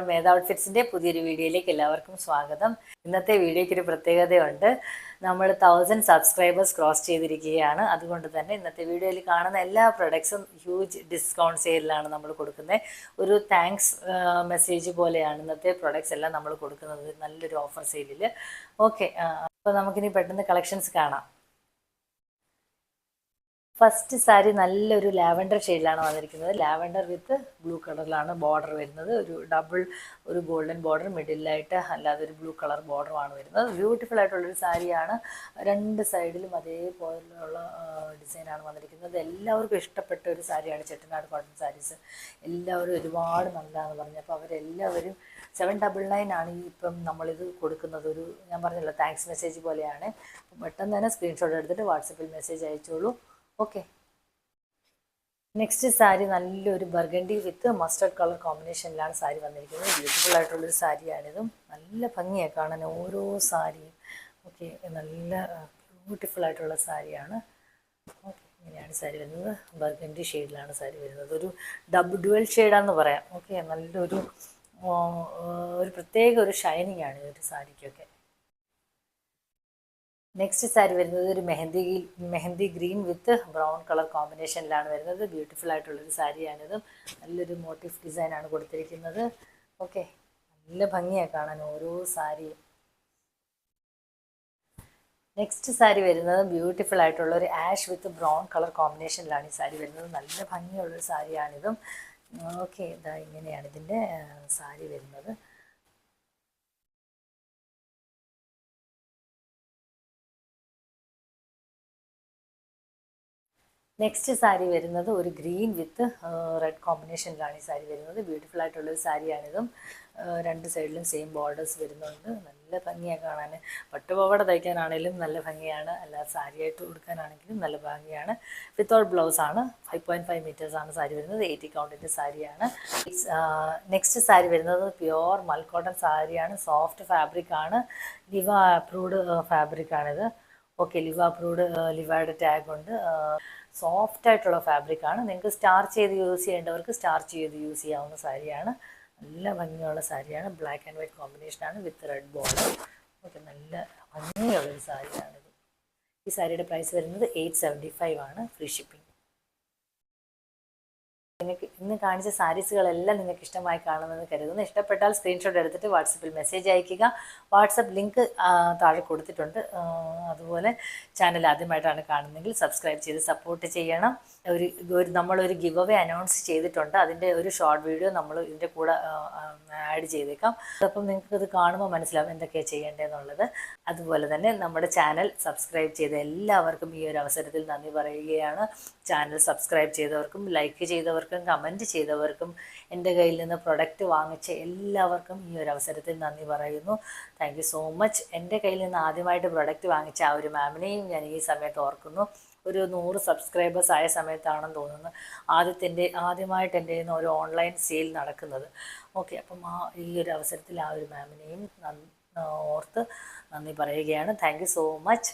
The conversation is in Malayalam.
മേധ ഔട്ട്ഫിറ്റ്സിൻ്റെ പുതിയൊരു വീഡിയോയിലേക്ക് എല്ലാവർക്കും സ്വാഗതം. ഇന്നത്തെ വീഡിയോയ്ക്ക് ഒരു പ്രത്യേകതയുണ്ട്. നമ്മൾ 1000 സബ്സ്ക്രൈബേഴ്സ് ക്രോസ് ചെയ്തിരിക്കുകയാണ്. അതുകൊണ്ട് തന്നെ ഇന്നത്തെ വീഡിയോയിൽ കാണുന്ന എല്ലാ പ്രൊഡക്ട്സും ഹ്യൂജ് ഡിസ്കൗണ്ട് സെയിലാണ് നമ്മൾ കൊടുക്കുന്നത്. ഒരു താങ്ക്സ് മെസ്സേജ് പോലെയാണ് ഇന്നത്തെ പ്രൊഡക്ട്സ് എല്ലാം നമ്മൾ കൊടുക്കുന്നത്, നല്ലൊരു ഓഫർ സെയിലിൽ. ഓക്കെ, അപ്പോൾ നമുക്കിനി പെട്ടെന്ന് കളക്ഷൻസ് കാണാം. ഫസ്റ്റ് സാരി നല്ലൊരു ലാവൻഡർ ഷെയ്ഡിലാണ് വന്നിരിക്കുന്നത്. ലാവൻഡർ വിത്ത് ബ്ലൂ കളറിലാണ് ബോർഡർ വരുന്നത്. ഒരു ഗോൾഡൻ ബോർഡർ മിഡിലായിട്ട്, അല്ലാതെ ഒരു ബ്ലൂ കളർ ബോർഡറുമാണ് വരുന്നത്. ബ്യൂട്ടിഫുൾ ആയിട്ടുള്ളൊരു സാരിയാണ്. രണ്ട് സൈഡിലും അതേപോലെയുള്ള ഡിസൈനാണ് വന്നിരിക്കുന്നത്. എല്ലാവർക്കും ഇഷ്ടപ്പെട്ട ഒരു സാരിയാണ് ചെട്ടിനാട് കോട്ടൺ സാരീസ്. എല്ലാവരും ഒരുപാട് നല്ലതാണെന്ന് പറഞ്ഞു. അപ്പോൾ അവരെല്ലാവരും 799 ആണ് ഇപ്പം നമ്മളിത് കൊടുക്കുന്നത്. ഞാൻ പറഞ്ഞല്ലോ, താങ്ക്സ് മെസ്സേജ് പോലെയാണ്. പെട്ടെന്ന് തന്നെ സ്ക്രീൻഷോട്ട് എടുത്തിട്ട് വാട്സപ്പിൽ മെസ്സേജ് അയച്ചോളൂ. ഓക്കെ, നെക്സ്റ്റ് സാരി നല്ലൊരു ബർഗണ്ടി വിത്ത് മസ്റ്റർഡ് കളർ കോമ്പിനേഷനിലാണ് സാരി വന്നിരിക്കുന്നത്. ബ്യൂട്ടിഫുൾ ആയിട്ടുള്ളൊരു സാരിയാണിതും. നല്ല ഭംഗിയാണ് കാണാൻ ഓരോ സാരിയും. ഓക്കെ, നല്ല ബ്യൂട്ടിഫുൾ ആയിട്ടുള്ള സാരിയാണ്. ഓക്കെ, ഇങ്ങനെയാണ് സാരി വരുന്നത്. ബർഗണ്ടി ഷെയ്ഡിലാണ് സാരി വരുന്നത്. ഒരു ഡുവൽ ഷെയ്ഡാണെന്ന് പറയാം. ഓക്കെ, നല്ലൊരു പ്രത്യേക ഒരു ഷൈനിങ് ആണ് ഈ ഒരു സാരിക്കൊക്കെ. നെക്സ്റ്റ് സാരി വരുന്നത് ഒരു mehndi green with brown colour കോമ്പിനേഷനിലാണ് വരുന്നത്. ബ്യൂട്ടിഫുൾ ആയിട്ടുള്ളൊരു സാരിയാണിത്. നല്ലൊരു മോട്ടീഫ് ഡിസൈനാണ് കൊടുത്തിരിക്കുന്നത്. ഓക്കെ, നല്ല ഭംഗിയാണ് കാണാൻ ഓരോ സാരിയും. നെക്സ്റ്റ് സാരി വരുന്നത് ബ്യൂട്ടിഫുൾ ആയിട്ടുള്ള ഒരു ആഷ് വിത്ത് ബ്രൗൺ കളർ കോമ്പിനേഷനിലാണ് ഈ സാരി വരുന്നത്. നല്ല ഭംഗിയുള്ളൊരു സാരിയാണിതും. ഓക്കെ, ഇതാ ഇങ്ങനെയാണ് ഇതിൻ്റെ സാരി വരുന്നത്. നെക്സ്റ്റ് സാരി വരുന്നത് ഒരു ഗ്രീൻ വിത്ത് റെഡ് കോമ്പിനേഷനിലാണ് ഈ സാരി വരുന്നത്. ബ്യൂട്ടിഫുൾ ആയിട്ടുള്ളൊരു സാരിയാണിതും. രണ്ട് സൈഡിലും സെയിം ബോർഡേഴ്സ് വരുന്നുണ്ട്. നല്ല ഭംഗിയാണ് കാണാൻ. പട്ടുപാവാട തയ്ക്കാനാണെങ്കിലും നല്ല ഭംഗിയാണ്, അല്ലാതെ സാരിയായിട്ട് കൊടുക്കാനാണെങ്കിലും നല്ല ഭംഗിയാണ്. വിത്തൗട്ട് ബ്ലൗസാണ്. 5.5 മീറ്റേഴ്സാണ് സാരി വരുന്നത്. 80 കൗണ്ടിൻ്റെ സാരിയാണ്. നെക്സ്റ്റ് സാരി വരുന്നത് പ്യുവർ മൽക്കോട്ടൺ സാരിയാണ്. സോഫ്റ്റ് ഫാബ്രിക്കാണ്. ലിവ അപ്രൂവ്ഡ് ഫാബ്രിക്കാണിത്. ഓക്കെ, ലിവ അപ്രൂവ്ഡ്, ലിവയുടെ ടാഗ് ഉണ്ട്. സോഫ്റ്റ് ആയിട്ടുള്ള ഫാബ്രിക്കാണ്. നിങ്ങൾക്ക് സ്റ്റാർച്ച് ചെയ്ത് യൂസ് ചെയ്യേണ്ടവർക്ക് സ്റ്റാർച്ച് ചെയ്ത് യൂസ് ചെയ്യാവുന്ന സാരിയാണ്. നല്ല ഭംഗിയുള്ള സാരിയാണ്. ബ്ലാക്ക് ആൻഡ് വൈറ്റ് കോമ്പിനേഷനാണ് വിത്ത് റെഡ് ബോർഡർ. ഓക്കെ, നല്ല ഭംഗിയുള്ളൊരു സാരിയാണിത്. ഈ സാരിയുടെ പ്രൈസ് വരുന്നത് 875 ആണ്, ഫ്രീ ഷിപ്പിംഗ്. ഇന്ന് കാണിച്ച സാരീസുകളെല്ലാം നിങ്ങൾക്ക് ഇഷ്ടമായി കാണുമെന്ന് കരുതുന്നു. ഇഷ്ടപ്പെട്ടാൽ സ്ക്രീൻഷോട്ട് എടുത്തിട്ട് വാട്സപ്പിൽ മെസ്സേജ് അയയ്ക്കുക. വാട്സപ്പ് ലിങ്ക് താഴെ കൊടുത്തിട്ടുണ്ട്. അതുപോലെ ചാനൽ ആദ്യമായിട്ടാണ് കാണുന്നതെങ്കിൽ സബ്സ്ക്രൈബ് ചെയ്ത് സപ്പോർട്ട് ചെയ്യണം. നമ്മളൊരു ഗിവ് അവേ അനൗൺസ് ചെയ്തിട്ടുണ്ട്. അതിൻ്റെ ഒരു ഷോർട്ട് വീഡിയോ നമ്മൾ ഇതിൻ്റെ കൂടെ ആഡ് ചെയ്തേക്കാം. അപ്പം നിങ്ങൾക്ക് ഇത് കാണുമ്പോൾ മനസ്സിലാവും എന്തൊക്കെയാണ് ചെയ്യേണ്ടതെന്നുള്ളത്. അതുപോലെ തന്നെ നമ്മുടെ ചാനൽ സബ്സ്ക്രൈബ് ചെയ്ത എല്ലാവർക്കും ഈ ഒരു അവസരത്തിൽ നന്ദി പറയുകയാണ്. ചാനൽ സബ്സ്ക്രൈബ് ചെയ്തവർക്കും ലൈക്ക് ചെയ്തവർക്കും കമൻറ്റ് ചെയ്തവർക്കും എൻ്റെ കയ്യിൽ നിന്ന് പ്രൊഡക്റ്റ് വാങ്ങിച്ച എല്ലാവർക്കും ഈ ഒരു അവസരത്തിൽ നന്ദി പറയുന്നു. Thank you so much. എൻ്റെ കയ്യിൽ നിന്ന് ആദ്യമായിട്ട് പ്രൊഡക്റ്റ് വാങ്ങിച്ച ആ ഒരു മാമിനെയും ഞാൻ ഈ സമയത്ത് ഓർക്കുന്നു. ഒരു 100 സബ്സ്ക്രൈബേഴ്സ് ആയ സമയത്താണെന്ന് തോന്നുന്നു ആദ്യമായിട്ട് എൻ്റെ കയ്യിൽ നിന്ന് ഒരു ഓൺലൈൻ സെയിൽ നടക്കുന്നത്. ഓക്കെ, അപ്പം ഈ ഒരു അവസരത്തിൽ ആ ഒരു മാമിനെയും ഓർത്ത് നന്ദി പറയുകയാണ്. Thank you so much.